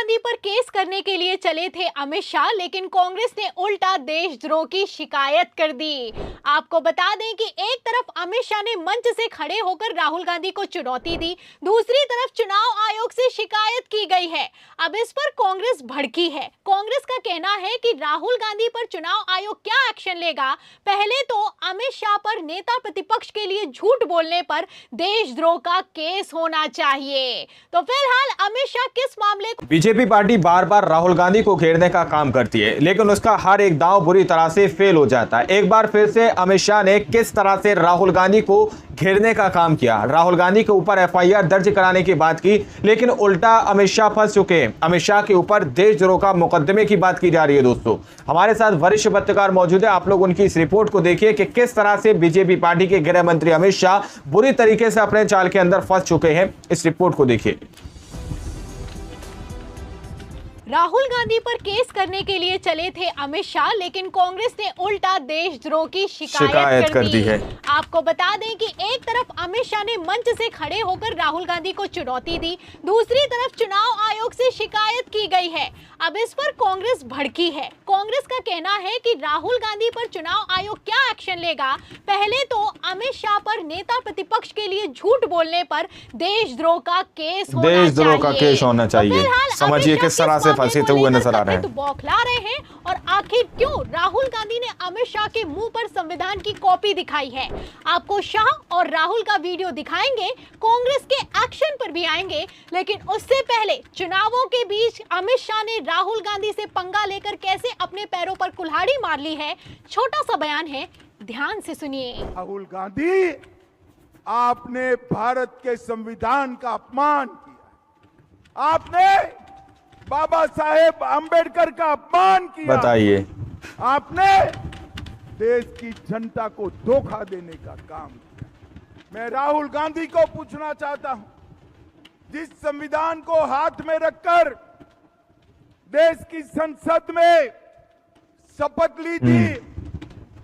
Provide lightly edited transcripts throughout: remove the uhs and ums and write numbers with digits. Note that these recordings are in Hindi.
गांधी पर केस करने के लिए चले थे अमित शाह, लेकिन कांग्रेस ने उल्टा देशद्रोह की शिकायत कर दी। आपको बता दें कि एक तरफ अमित शाह ने मंच से खड़े होकर राहुल गांधी को चुनौती दी, दूसरी तरफ चुनाव आयोग से शिकायत की गई है। अब इस पर कांग्रेस भड़की है। कांग्रेस का कहना है कि राहुल गांधी पर चुनाव आयोग क्या एक्शन लेगा। पहले तो अमित शाह पर नेता प्रतिपक्ष के लिए झूठ बोलने पर देशद्रोह का केस होना चाहिए। तो फिलहाल अमित शाह किस मामले को बीजेपी पार्टी बार बार राहुल गांधी को घेरने का काम करती है, लेकिन उसका हर एक दांव बुरी तरह से फेल हो जाता है। एक बार फिर से अमित शाह ने किस तरह से राहुल गांधी को घेरने का काम किया, राहुल गांधी के ऊपर एफआईआर दर्ज कराने की बात की, लेकिन उल्टा अमित शाह फंस चुके हैं। अमित शाह के ऊपर देशद्रोह का मुकदमे की बात की जा रही है। दोस्तों, हमारे साथ वरिष्ठ पत्रकार मौजूद है। आप लोग उनकी इस रिपोर्ट को देखिए कि किस तरह से बीजेपी पार्टी के गृह मंत्री अमित शाह बुरी तरीके से अपने चाल के अंदर फंस चुके हैं। इस रिपोर्ट को देखिए। राहुल गांधी पर केस करने के लिए चले थे अमित शाह, लेकिन कांग्रेस ने उल्टा देशद्रोह की शिकायत कर दी है। आपको बता दें कि एक तरफ अमित शाह ने मंच से खड़े होकर राहुल गांधी को चुनौती दी, दूसरी तरफ चुनाव आयोग से शिकायत की गई है। अब इस पर कांग्रेस भड़की है। कांग्रेस का कहना है कि राहुल गांधी पर चुनाव आयोग क्या एक्शन लेगा। पहले तो अमित शाह पर नेता प्रतिपक्ष के लिए झूठ बोलने पर देशद्रोह का केस होना चाहिए। समझिए किस तरह से फंसे हुए नजर आ रहे हैं, तो बौखला रहे हैं। और आखिर क्यों राहुल गांधी ने अमित शाह के मुंह पर संविधान की कॉपी दिखाई है। आपको शाह और राहुल का वीडियो दिखाएंगे, कांग्रेस के एक्शन पर भी आएंगे, लेकिन उससे पहले चुनावों के बीच अमित शाह ने राहुल गांधी से पंगा लेकर कैसे अपने पैरों पर कुल्हाड़ी मार ली है। छोटा सा बयान है, ध्यान से सुनिए। राहुल गांधी, आपने भारत के संविधान का अपमान किया, आपने बाबा साहेब अंबेडकर का अपमान किया। बताइए, आपने देश की जनता को धोखा देने का काम किया। मैं राहुल गांधी को पूछना चाहता हूं, जिस संविधान को हाथ में रखकर देश की संसद में शपथ ली थी,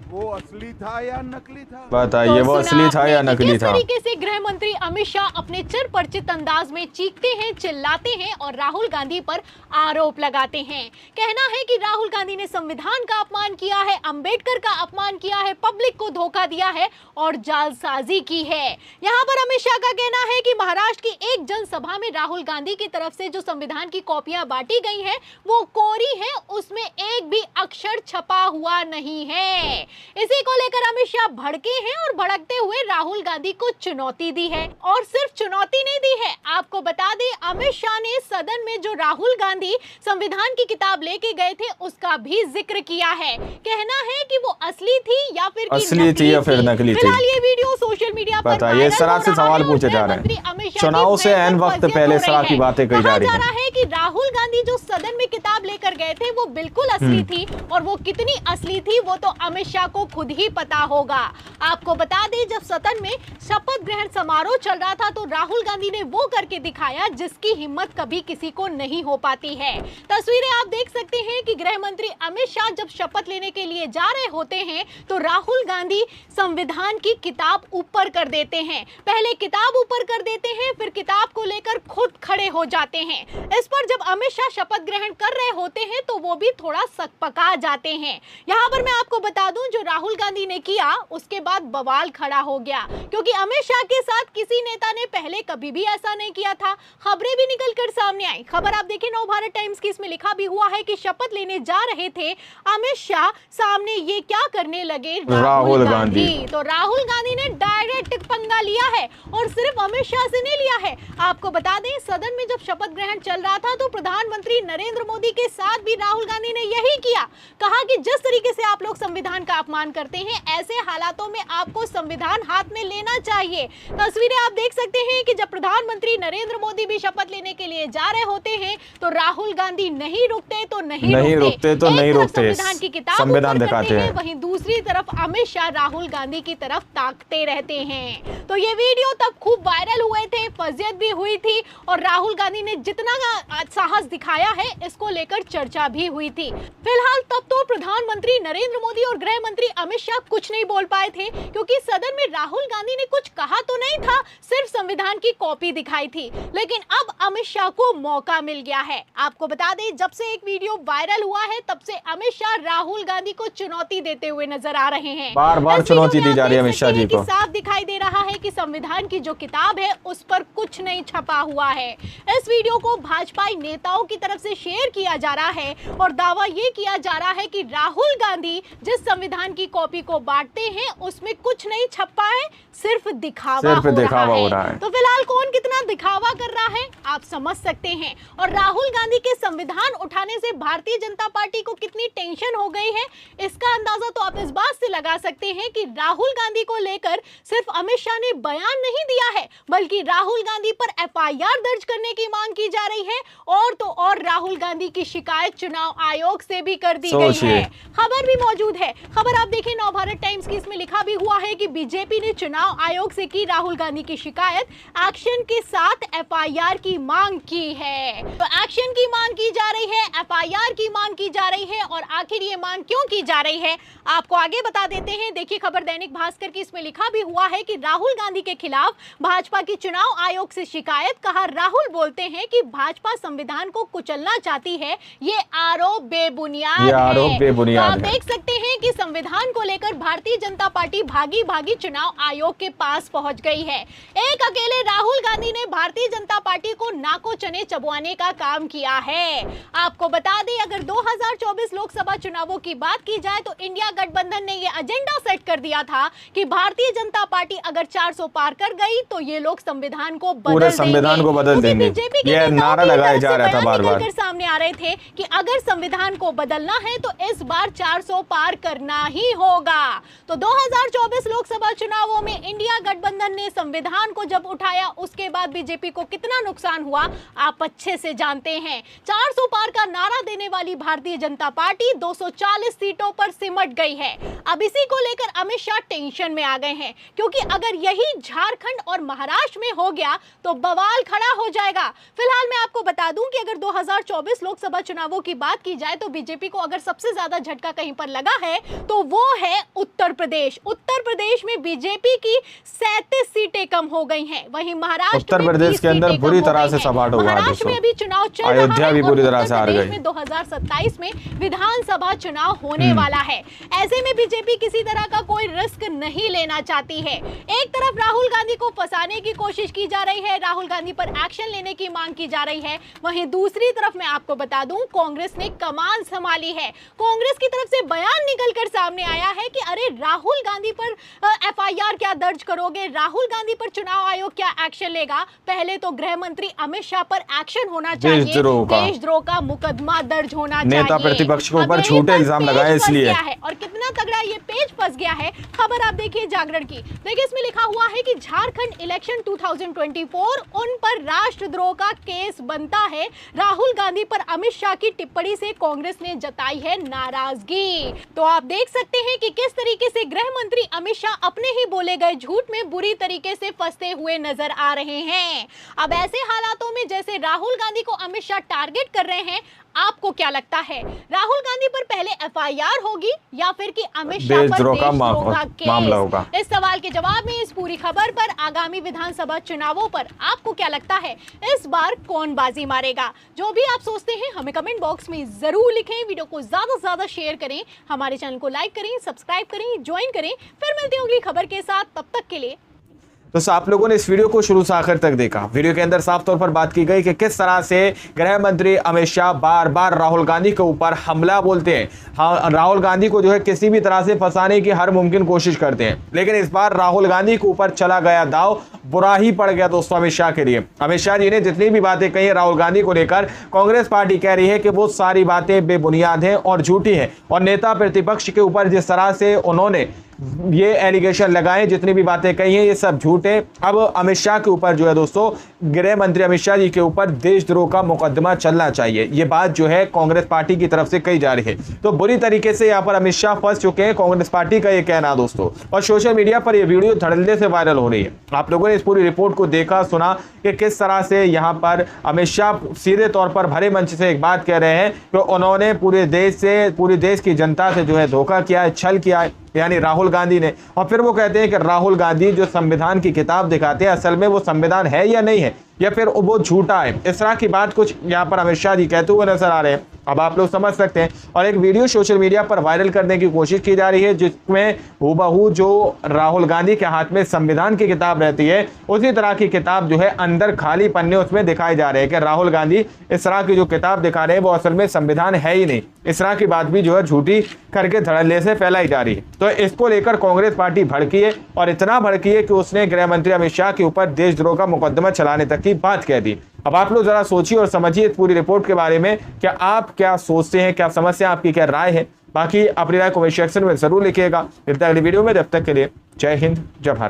वो असली था या नकली था? बताइए, वो असली था या नकली था? किस तरीके से गृह मंत्री अमित शाह अपने चिर परिचित अंदाज में चीखते हैं, चिल्लाते हैं और राहुल गांधी पर आरोप लगाते हैं। कहना है कि राहुल गांधी ने संविधान का अपमान किया है, अंबेडकर का अपमान किया है, पब्लिक को धोखा दिया है और जालसाजी की है। यहाँ पर अमित शाह का कहना है कि महाराष्ट्र की एक जनसभा में राहुल गांधी की तरफ से जो संविधान की कॉपियां बांटी गई हैं, वो कोरी है, उसमें एक भी अक्षर छपा हुआ नहीं है। इसी को लेकर अमित शाह भड़के हैं और भड़कते हुए राहुल गांधी को चुनौती दी है। और सिर्फ चुनौती नहीं दी है, आपको बता दें अमित शाह ने सदन में जो राहुल गांधी संविधान की किताब लेके गए थे उसका भी जिक्र किया है। कहना है कि वो असली थी या फिर नकली थी। फिलहाल ये वीडियो सोशल मीडिया पर बताइए, इस तरह से सवाल पूछे जा रहे हैं। चुनाव से एन वक्त पहले इस तरह की बातें कही जा रही है कि राहुल गांधी जो सदन में किताब लेकर गए थे वो बिल्कुल असली थी, और वो कितनी असली थी वो तो अमित शाह को खुद ही पता होगा। आपको बता दें, जब सदन में शपथ ग्रहण समारोह चल रहा था तो राहुल गांधी ने वो करके दिखाया जिसकी हिम्मत कभी किसी को नहीं हो पाती है। तस्वीरें आप देख सकते हैं कि गृह मंत्री अमित शाह जब शपथ लेने के लिए जा रहे होते हैं तो राहुल गांधी संविधान की किताब ऊपर कर देते हैं। पहले किताब ऊपर कर देते हैं, फिर किताब को लेकर खुद खड़े हो जाते हैं। इस पर जब अमित शाह शपथ ग्रहण कर रहे होते हैं तो वो भी थोड़ा सकपका जाते हैं। यहाँ पर मैं आपको बता दूं, जो राहुल गांधी ने किया उसके बाद बवाल खड़ा हो गया, क्योंकि अमित शाह के साथ किसी नेता ने पहले कभी भी ऐसा नहीं किया था। खबरें भी निकलकर सामने आई। खबर आप देखिए नवभारत टाइम्स की, इसमें लिखा भी हुआ है कि शपथ लेने जा रहे थे अमित शाह, सामने ये क्या करने लगे राहुल गांधी। तो राहुल गांधी ने डायरेक्ट पंगा लिया है और सिर्फ अमित शाह से नहीं लिया है। आपको बता दें, सदन में जब शपथ ग्रहण चल रहा था तो प्रधानमंत्री नरेंद्र मोदी के साथ भी राहुल गांधी ने यही किया। कहा कि जिस तरीके से आप लोग संविधान का अपमान करते हैं, ऐसे हालातों में आपको संविधान हाथ में लेना चाहिए। तस्वीरें आप देख सकते हैं कि जब प्रधानमंत्री नरेंद्र मोदी भी शपथ लेने के लिए जा रहे होते हैं तो राहुल गांधी नहीं रुकते संविधान की किताब संविधान दिखाते हैं, वहीं दूसरी तरफ अमित शाह राहुल गांधी की तरफ ताकते रहते हैं। तो ये वीडियो तब खूब वायरल हुए थे, फजियत भी हुई थी और राहुल गांधी ने जितना साहस दिखाया है, इसको लेकर चर्चा भी हुई थी। फिलहाल तब तो प्रधानमंत्री नरेंद्र मोदी और गृह मंत्री अमित शाह कुछ नहीं बोल पाए थे, क्योंकि सदन में राहुल गांधी ने कुछ कहा तो नहीं था, सिर्फ संविधान की कॉपी दिखाई थी। लेकिन अब अमित शाह को मौका मिल गया है। आपको बता दें, जब से एक वीडियो वायरल हुआ है तब से अमित शाह राहुल गांधी को चुनौती देते हुए नजर आ रहे हैं। बार बार चुनौती दी जा रही है अमित शाह जी को। साफ दिखाई दे रहा है कि संविधान की जो किताब है उस पर कुछ नहीं छपा हुआ है। इस वीडियो को भाजपाई नेताओं की तरफ से शेयर किया जा रहा है और दावा ये किया जा रहा है कि राहुल गांधी जिस संविधान की कॉपी को बांटते हैं उसमें कुछ नहीं छपा है, सिर्फ दिखावा हो रहा है। तो फिलहाल कौन कितना दिखावा कर रहा है आप समझ सकते हैं। और राहुल गांधी के संविधान उठाने से भारतीय जनता पार्टी को कितनी टेंशन हो गई है, इसका अंदाजा तो आप इस बात से लगा सकते हैं कि राहुल गांधी को लेकर सिर्फ अमित शाह ने बयान नहीं दिया है, बल्कि राहुल गांधी पर एफआईआर दर्ज करने की मांग की जा रही है। और तो और राहुल गांधी की शिकायत चुनाव आयोग से भी कर दी गई है। खबर भी मौजूद है, खबर आप देखें नवभारत टाइम्स की, इसमें लिखा भी हुआ है कि बीजेपी ने चुनाव आयोग से की राहुल गांधी की शिकायत, एक्शन के साथ एफआईआर की मांग की है। तो एक्शन की मांग की जा रही है, एफआईआर की मांग की जा रही है। और आखिर ये मांग क्यों की जा रही है आपको आगे बता देते हैं। देखिए खबर दैनिक भास्कर की, इसमें लिखा भी हुआ है कि राहुल गांधी के खिलाफ भाजपा की चुनाव आयोग से शिकायत। कहा राहुल बोलते हैं कि भाजपा संविधान को कुचलना चाहती है, ये आरोप बेबुनियाद है। आप देख सकते हैं कि संविधान को लेकर भारतीय जनता पार्टी भागी भागी चुनाव आयोग के पास पहुंच गई है। एक अकेले राहुल गांधी ने भारतीय जनता पार्टी को नाको चने चबवाने का काम किया है। आपको बता दें, अगर 2024 लोकसभा चुनावों की बात की जाए तो इंडिया गठबंधन ने यह एजेंडा सेट कर दिया था कि भारतीय जनता पार्टी अगर 400 पार कर गई तो ये लोग संविधान को बदल देंगे। बीजेपी के नारा लगाया जा रहा था, बार-बार सामने आ रहे थे कि अगर संविधान को बदलना है तो इस बार 400 पार करना ही होगा। तो 2024 लोकसभा चुनावों में इंडिया गठबंधन ने संविधान को जब उठाया, उसके बाद बीजेपी को कितना नुकसान हुआ आप अच्छे से जानते हैं। 400 पार का नारा देने वाली भारतीय जनता पार्टी 240 सीटों पर सिमट गई है। अब इसी को लेकर अमित शाह टेंशन में आ गए हैं, क्योंकि अगर यही झारखंड और महाराष्ट्र में हो गया तो बवाल खड़ा हो जाएगा। फिलहाल मैं आपको बता दूं कि अगर 2024 लोकसभा चुनावों की बात की जाए तो बीजेपी को अगर सबसे ज्यादा झटका कहीं पर लगा है तो वो है उत्तर प्रदेश। उत्तर प्रदेश में बीजेपी की 37 सीटें कम हो गई हैं। वहीं महाराष्ट्र उत्तर प्रदेश के अंदर बुरी तरह से सपाट हुआ है। महाराष्ट्र में अभी चुनाव चल रहा है, अयोध्या भी बुरी तरह से हार गई। 2027 में विधानसभा चुनाव होने वाला है। ऐसे में बीजेपी किसी तरह का कोई रिस्क नहीं लेना चाहती है। एक तरफ राहुल गांधी को फंसाने की कोशिश की जा रही है, राहुल गांधी पर एक्शन लेने की मांग की जा रही है। वहीं दूसरी तरफ मैं आपको बता दूं, कांग्रेस ने कमान संभाली है। कांग्रेस की तरफ से बयान निकलकर सामने आया है कि अरे राहुल गांधी पर एफआईआर क्या दर्ज करोगे, राहुल गांधी पर चुनाव आयोग क्या एक्शन लेगा। पहले तो गृह मंत्री अमित शाह पर एक्शन होना चाहिए, देशद्रोह का मुकदमा दर्ज होना चाहिए। नेता प्रतिपक्ष के ऊपर झूठे इल्जाम लगाए इसलिए। और कितना तगड़ा ये पेज फंस गया है। खबर आप देखिए जागरण की, देखिए इसमें लिखा हुआ है कि झारखंड इलेक्शन 2024 उन पर राष्ट्रद्रोह का केस बनता है। राहुल गांधी पर अमित शाह की टिप्पणी से कांग्रेस ने जताई है नाराजगी। तो आप देख सकते हैं कि किस तरीके से गृह मंत्री अमित शाह अपने ही बोले गए झूठ में बुरी तरीके से फंसते हुए नजर आ रहे हैं। अब ऐसे हालातों में जैसे राहुल गांधी को अमित शाह टारगेट कर रहे हैं, आपको क्या लगता है राहुल गांधी पर पहले एफआईआर होगी या फिर कि अमित शाह पर देशद्रोह का मामला होगा? इस सवाल के जवाब में इस पूरी खबर पर, आगामी विधानसभा चुनावों पर आपको क्या लगता है इस बार कौन बाजी मारेगा? जो भी आप सोचते हैं हमें कमेंट बॉक्स में जरूर लिखें। वीडियो को ज्यादा से ज्यादा शेयर करें, हमारे चैनल को लाइक करें, सब्सक्राइब करें, ज्वाइन करें। फिर मिलते हैं अगली खबर के साथ, तब तक के लिए। तो आप लोगों ने इस वीडियो को शुरू से आखिर तक देखा। वीडियो के अंदर साफ तौर पर बात की गई कि किस तरह से गृह मंत्री अमित शाह बार बार राहुल गांधी के ऊपर हमला बोलते हैं। हाँ, राहुल गांधी को जो है किसी भी तरह से फंसाने की हर मुमकिन कोशिश करते हैं, लेकिन इस बार राहुल गांधी के ऊपर चला गया दाव बुरा ही पड़ गया दोस्तों अमित शाह के लिए। अमित शाह जी ने जितनी भी बातें कही राहुल गांधी को लेकर, कांग्रेस पार्टी कह रही है कि वो सारी बातें बेबुनियाद हैं और झूठी हैं। और नेता प्रतिपक्ष के ऊपर जिस तरह से उन्होंने ये एलिगेशन लगाए, जितनी भी बातें कही हैं ये सब झूठ है। अब अमित शाह के ऊपर जो है दोस्तों, गृह मंत्री अमित शाह जी के ऊपर देशद्रोह का मुकदमा चलना चाहिए, ये बात जो है कांग्रेस पार्टी की तरफ से कही जा रही है। तो बुरी तरीके से यहाँ पर अमित शाह फंस चुके हैं, कांग्रेस पार्टी का ये कहना दोस्तों। और सोशल मीडिया पर यह वीडियो धड़ल्ले से वायरल हो रही है। आप लोगों ने इस पूरी रिपोर्ट को देखा, सुना कि किस तरह से यहाँ पर अमित शाह सीधे तौर पर भरे मंच से एक बात कह रहे हैं कि उन्होंने पूरे देश की जनता से जो है धोखा किया है, छल किया है, यानी राहुल गांधी ने। और फिर वो कहते हैं कि राहुल गांधी जो संविधान की किताब दिखाते हैं, असल में वो संविधान है या नहीं है, या फिर वो झूठा है। इस तरह की बात कुछ यहाँ पर अमित शाह जी कहते हुए नजर आ रहे हैं। अब आप लोग समझ सकते हैं। और एक वीडियो सोशल मीडिया पर वायरल करने की कोशिश की जा रही है, जिसमें हूबहू जो राहुल गांधी के हाथ में संविधान की किताब रहती है, उसी तरह की किताब जो है अंदर खाली पन्ने उसमें दिखाए जा रहे हैं कि राहुल गांधी इस तरह की जो किताब दिखा रहे हैं वो असल में संविधान है ही नहीं। इस तरह की बात भी जो है झूठी करके धड़ल्ले से फैलाई जा रही है। तो इसको लेकर कांग्रेस पार्टी भड़की है, और इतना भड़की है कि उसने गृह मंत्री अमित शाह के ऊपर देशद्रोह का मुकदमा चलाने तक की बात कह दी। अब आप लोग जरा सोचिए और समझिए इस पूरी रिपोर्ट के बारे में। क्या आप क्या सोचते हैं, क्या समस्या, आपकी क्या राय है? बाकी अपनी राय कमेंट सेक्शन में जरूर लिखिएगा। मिलते हैं अगली वीडियो में, जब तक के लिए जय हिंद, जय भारत।